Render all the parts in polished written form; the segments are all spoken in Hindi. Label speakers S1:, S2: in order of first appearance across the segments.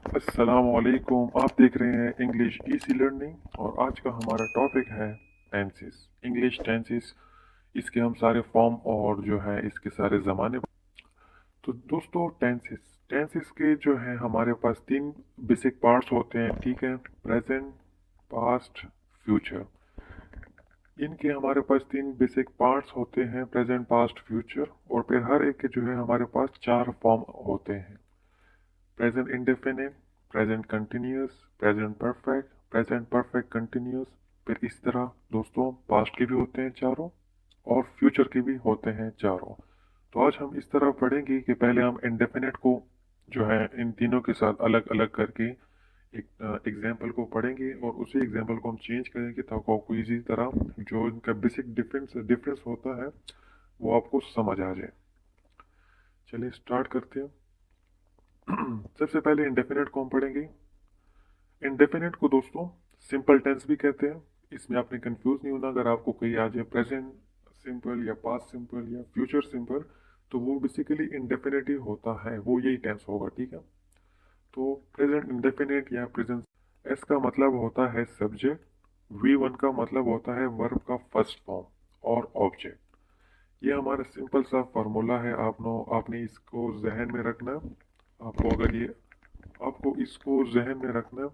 S1: अस्सलामुअलैकुम। आप देख रहे हैं इंग्लिश इजी लर्निंग और आज का हमारा टॉपिक है टेंसेस। इंग्लिश टेंसेस, इसके हम सारे फॉर्म और जो है इसके सारे ज़माने। तो दोस्तों, टेंसेस टेंसेस के जो है हमारे पास तीन बेसिक पार्ट्स होते हैं, ठीक है। Present, past, future. इनके हमारे पास तीन बेसिक पार्ट्स होते हैं, प्रेजेंट, पास्ट, फ्यूचर। और फिर हर एक के जो है हमारे पास चार फॉर्म होते हैं। Present indefinite, present continuous, present perfect, present perfect continuous. फिर इस तरह दोस्तों पास्ट के भी होते हैं चारों और फ्यूचर के भी होते हैं चारों। तो आज हम इस तरह पढ़ेंगे कि पहले हम इंडेफिनिट को जो है इन तीनों के साथ अलग अलग करके एक एग्जाम्पल को पढ़ेंगे और उसी एग्जाम्पल को हम चेंज करेंगे ताकि आपको इसी तरह जो इनका बेसिक डिफरेंस डिफरेंस होता है वो आपको समझ आ जाए। चलिए स्टार्ट करते हैं। सबसे पहले इंडेफिनिट को हम पढ़ेंगे। इंडेफिनिट को दोस्तों सिंपल टेंस भी कहते हैं। इसमें आपने कंफ्यूज नहीं होना। अगर आपको कहीं आ जाए प्रेजेंट सिंपल या पास्ट सिंपल या फ्यूचर सिंपल, तो वो बेसिकली इंडेफिनिट ही होता है, वो यही टेंस होगा, ठीक है। तो प्रेजेंट इंडेफिनिट या प्रेजेंट, एस का मतलब होता है सब्जेक्ट, वी वन का मतलब होता है वर्ब का फर्स्ट फॉर्म और ऑब्जेक्ट। ये हमारा सिंपल सा फार्मूला है। आपने इसको जहन में रखना है। आपको अगर ये आपको इसको जहन में रखना है।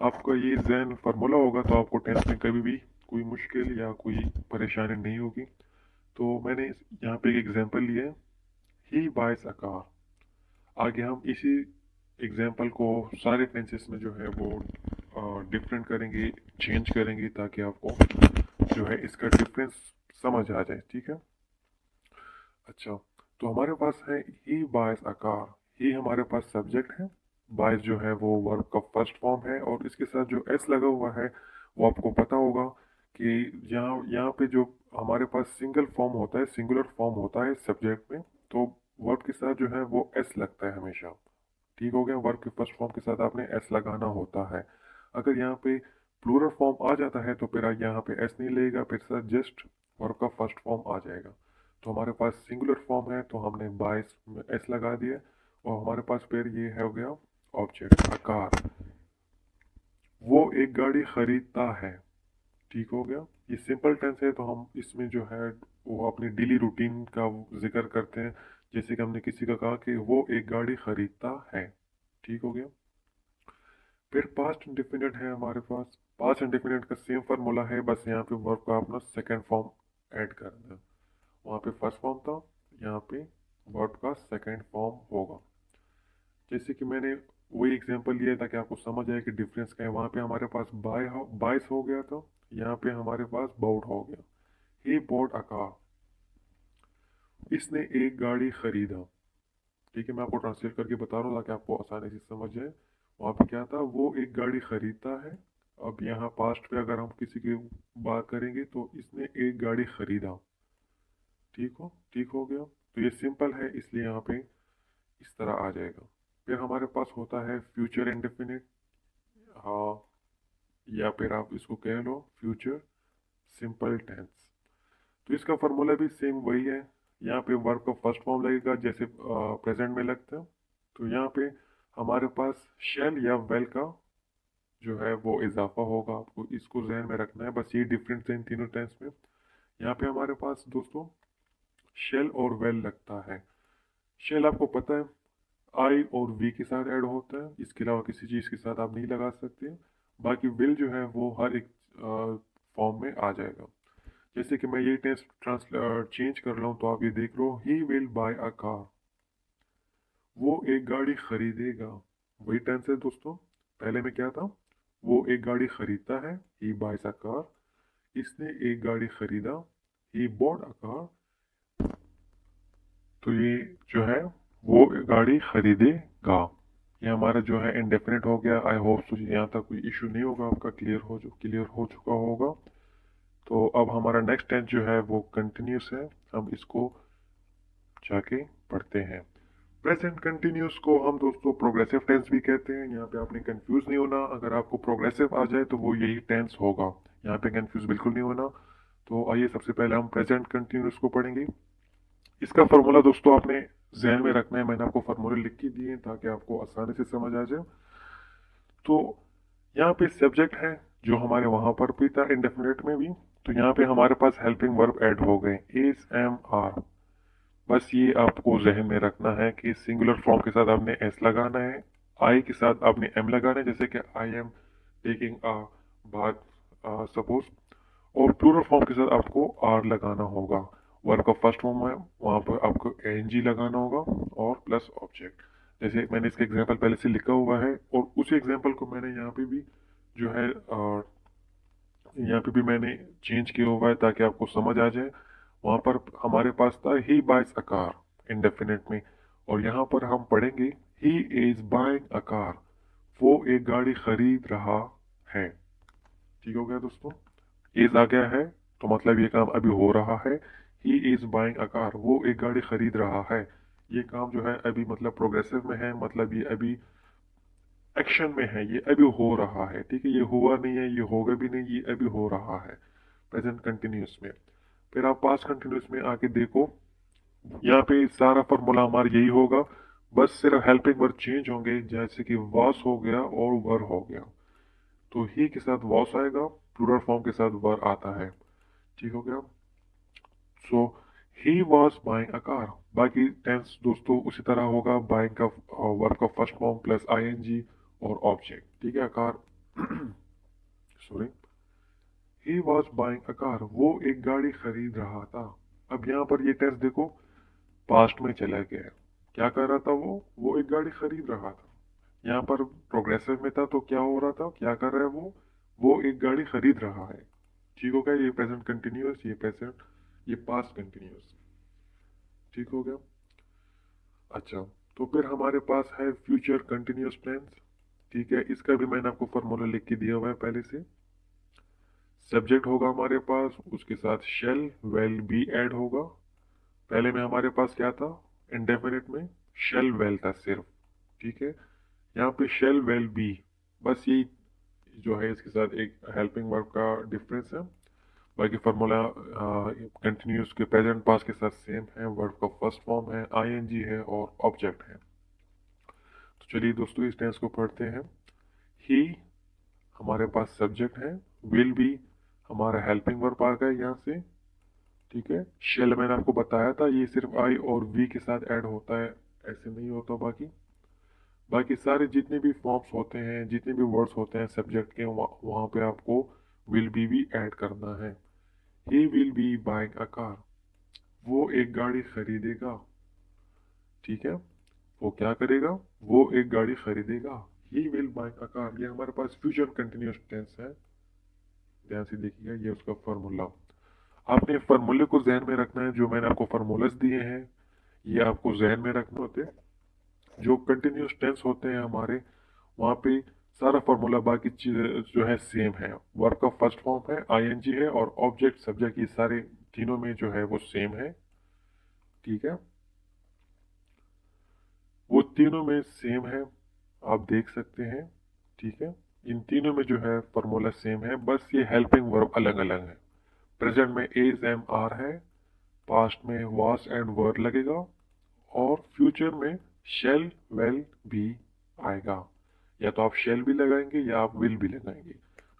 S1: आपका ये जहन फार्मूला होगा तो आपको टेंथ में कभी भी कोई मुश्किल या कोई परेशानी नहीं होगी। तो मैंने यहाँ पे एक एग्जांपल लिया है, ही बाइज अ कार। आगे हम इसी एग्जांपल को सारे टेंसेस में जो है वो डिफरेंट करेंगे, चेंज करेंगे ताकि आपको जो है इसका डिफरेंस समझ आ जाए, ठीक है। अच्छा, तो हमारे पास है ही बाइज अ कार। ही हमारे पास सब्जेक्ट है, बाइज जो है वो वर्ब का फर्स्ट फॉर्म है और इसके साथ जो एस लगा हुआ है वो आपको पता होगा कि यहाँ यहाँ पे जो हमारे पास सिंगल फॉर्म होता है, सिंगुलर फॉर्म होता है सब्जेक्ट में, तो वर्ब के साथ जो है वो एस लगता है हमेशा। ठीक हो गया, वर्ब के फर्स्ट फॉर्म के साथ आपने एस लगाना होता है। अगर यहाँ पे प्लूरल फॉर्म आ जाता है तो फिर यहाँ पे एस नहीं लगेगा, फिर साथ जस्ट वर्ब का फर्स्ट फॉर्म आ जाएगा। तो हमारे पास सिंगुलर फॉर्म है तो हमने बाइस में एस लगा दिया और हमारे पास फिर ये है हो गया ऑब्जेक्ट आकार। वो एक गाड़ी खरीदता है, ठीक हो गया। ये सिंपल टेंस है तो हम इसमें जो है वो अपनी डेली रूटीन का जिक्र करते हैं। जैसे कि हमने किसी का कहा कि वो एक गाड़ी खरीदता है, ठीक हो गया। फिर पास्ट इंडेफिनिट है हमारे पास। पास्ट इंडेफिनिट का सेम फार्मूला है, बस यहाँ पे वर्ब का अपना सेकंड फॉर्म ऐड करना है। वहाँ पे फर्स्ट फॉर्म था, यहाँ पे वर्ब का सेकंड फॉर्म होगा। जैसे कि मैंने वही एग्जांपल लिया था कि आपको समझ आए कि डिफरेंस क्या है। वहाँ पे हमारे पास बाइस हो गया था, यहाँ पे हमारे पास बाउट हो गया। ही बॉट अ कार, इसने एक गाड़ी खरीदा। ठीक है, मैं आपको ट्रांसलेट करके बता रहा हूँ ताकि आपको आसानी से समझ जाए। वहाँ पे क्या था, वो एक गाड़ी खरीदता है। अब यहाँ पास्ट पे अगर हम किसी की बात करेंगे तो इसने एक गाड़ी खरीदा। ठीक हो गया। तो ये सिंपल है इसलिए यहाँ पे इस तरह आ जाएगा। फिर हमारे पास होता है फ्यूचर इंडेफिनिट, हाँ, या फिर आप इसको कह लो फ्यूचर सिंपल टेंस। तो इसका फॉर्मूला भी सेम वही है। यहाँ पे वर्ब का फर्स्ट फॉर्म लगेगा जैसे प्रेजेंट में लगता है। तो यहाँ पे हमारे पास शेल या वेल का जो है वो इजाफा होगा। आपको इसको जहन में रखना है, बस ये डिफरेंस है इन तीनों टेंस में। यहाँ पे हमारे पास दोस्तों शेल और वेल लगता है। शेल आपको पता है आई और वी के साथ ऐड होता है, इसके अलावा किसी चीज़ के साथ आप नहीं लगा सकते। बाकी विल जो है वो हर एक फॉर्म में आ जाएगा। जैसे कि मैं ये टेंस चेंज कर रहा हूँ तो आप ये देख लो, he will buy a car, वो एक गाड़ी खरीदेगा। वही टेंस है दोस्तों। पहले में क्या था, वो एक गाड़ी खरीदता है, ही बाइज अ कार। इसने एक गाड़ी खरीदा, ही बॉट अ कार। तो ये जो है वो गाड़ी खरीदेगा। ये हमारा जो है इंडेफिनिट हो गया। आई होप तो यहाँ तक कोई इशू नहीं होगा, आपका क्लियर हो चुका होगा। तो अब हमारा नेक्स्ट टेंस जो है वो कंटिन्यूस है। हम इसको जाके पढ़ते हैं। प्रेजेंट कंटिन्यूस को हम दोस्तों प्रोग्रेसिव टेंस भी कहते हैं। यहाँ पे आपने कंफ्यूज नहीं होना। अगर आपको प्रोग्रेसिव आ जाए तो वो यही टेंस होगा, यहाँ पे कंफ्यूज बिल्कुल नहीं होना। तो आइए सबसे पहले हम प्रेजेंट कंटिन्यूस को पढ़ेंगे। इसका फॉर्मूला दोस्तों आपने जहन में रखना है। मैंने आपको फार्मूले लिख के दिए हैं ताकि आपको आसानी से समझ आ जाए। तो यहाँ पे सब्जेक्ट है जो हमारे वहां पर भी था इंडेफिनिट में भी, तो यहाँ पे हमारे पास हेल्पिंग वर्ब ऐड हो गए, इज, एम, आर। बस ये आपको जहन में रखना है कि सिंगुलर फॉर्म के साथ आपने एस लगाना है, आई के साथ आपने एम लगाना है, जैसे कि I am taking a bath suppose, और प्लूरल फॉर्म के साथ आपको आर लगाना होगा। वर्ब का फर्स्ट फॉर्म है, वहां पर आपको एनजी लगाना होगा और प्लस ऑब्जेक्ट। जैसे मैंने इसका एग्जांपल पहले से लिखा हुआ है, और उसी एग्जांपल को मैंने यहाँ पे भी जो है यहाँ पे भी मैंने चेंज किया हुआ है ताकि आपको समझ आ जाए। वहां पर हमारे पास था he buys a car indefinite में, और यहाँ पर हम पढ़ेंगे he is buying a car, वो एक गाड़ी खरीद रहा है। ठीक हो गया दोस्तों, इज आ गया है तो मतलब ये काम अभी हो रहा है। ही इज बाइंग अ कार, वो एक गाड़ी खरीद रहा है। ये काम जो है अभी मतलब प्रोग्रेसिव में है, मतलब ये अभी एक्शन में है, ये अभी हो रहा है। ठीक है, ये हुआ नहीं है, ये होगा भी नहीं, ये अभी हो रहा है प्रेजेंट कंटिन्यूस में। फिर आप पास्ट कंटिन्यूस में आके देखो, यहाँ पे सारा फॉर्मूला हमारा यही होगा, बस सिर्फ हेल्पिंग वर्ब चेंज होंगे, जैसे कि वॉस हो गया और वर हो गया। तो ही के साथ वॉस आएगा, प्लूरल फॉर्म के साथ वर आता है। ठीक हो गया। So he was buying a car. बाकी टेंस दोस्तों उसी तरह होगा, बाइंग का वर्ब का फर्स्ट फॉर्म प्लस आईएनजी और ऑब्जेक्ट। ठीक है, car sorry, he was buying a car, वो एक गाड़ी खरीद रहा था। अब यहाँ पर ये टेंस देखो, पास्ट में चला गया है। क्या कर रहा था वो एक गाड़ी खरीद रहा था। यहाँ पर प्रोग्रेसिव में था तो क्या हो रहा था, क्या कर रहा है वो एक गाड़ी खरीद रहा है। ठीक हो गया, ये प्रेजेंट कंटिन्यूअस, ये प्रेजेंट, ये पास्ट कंटिन्यूअस। ठीक हो गया। अच्छा, तो फिर हमारे पास है फ्यूचर कंटिन्यूअस टेंस। ठीक है, इसका भी मैंने आपको फॉर्मूला लिख के दिया हुआ है पहले से। सब्जेक्ट होगा हमारे पास, उसके साथ शेल वेल बी ऐड होगा। पहले में हमारे पास क्या था, इंडेफिनिट में शेल वेल था सिर्फ। ठीक है, यहाँ पे शेल वेल बी, बस यही जो है इसके साथ एक हेल्पिंग वर्ब का डिफरेंस है। बाकी फार्मूला कंटिन्यूस के प्रेजेंट पास के साथ सेम है, वर्ब का फर्स्ट फॉर्म है, आईएनजी है और ऑब्जेक्ट है। तो चलिए दोस्तों इस टेंस को पढ़ते हैं। ही हमारे पास सब्जेक्ट है, विल बी हमारा हेल्पिंग वर्ब आ गया यहाँ से। ठीक है, शेल मैंने आपको बताया था ये सिर्फ आई और वी के साथ ऐड होता है, ऐसे नहीं होता। बाकी बाकी सारे जितने भी फॉर्म्स होते हैं, जितने भी वर्ड्स होते हैं सब्जेक्ट के, वहाँ पे आपको विल बी भी ऐड करना है। He will be buying a car, वो एक गाड़ी खरीदेगा। ठीक है, वो क्या करेगा, वो एक गाड़ी खरीदेगा। He will buying a car, ये हमारे पास फ्यूचर कंटिन्यूअस टेंस है। ध्यान से देखिएगा, ये उसका फार्मूला। आपने फार्मूले को जहन में रखना है, जो मैंने आपको फार्मूलाज दिए हैं ये आपको जहन में रखने होते हैं। जो कंटिन्यूअस टेंस होते हैं हमारे, वहाँ पे सारा फार्मूला बाकी चीज जो है सेम है। वर्ब का फर्स्ट फॉर्म है, आईएनजी है और ऑब्जेक्ट सब्जेक्ट, ये सारे तीनों में जो है वो सेम है। ठीक है, वो तीनों में सेम है, आप देख सकते हैं। ठीक है, इन तीनों में जो है फार्मूला सेम है, बस ये हेल्पिंग वर्ब अलग अलग है। प्रेजेंट में इज एम आर है, पास्ट में वाज एंड वर लगेगा, और फ्यूचर में शेल वेल भी आएगा। या तो आप शेल भी लगाएंगे या आप विल भी लगाएंगे।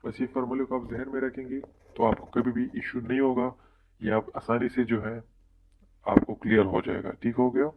S1: बस ये फार्मूले को आप जहन में रखेंगे तो आपको कभी भी इश्यू नहीं होगा, ये आप आसानी से जो है आपको क्लियर हो जाएगा। ठीक हो गया।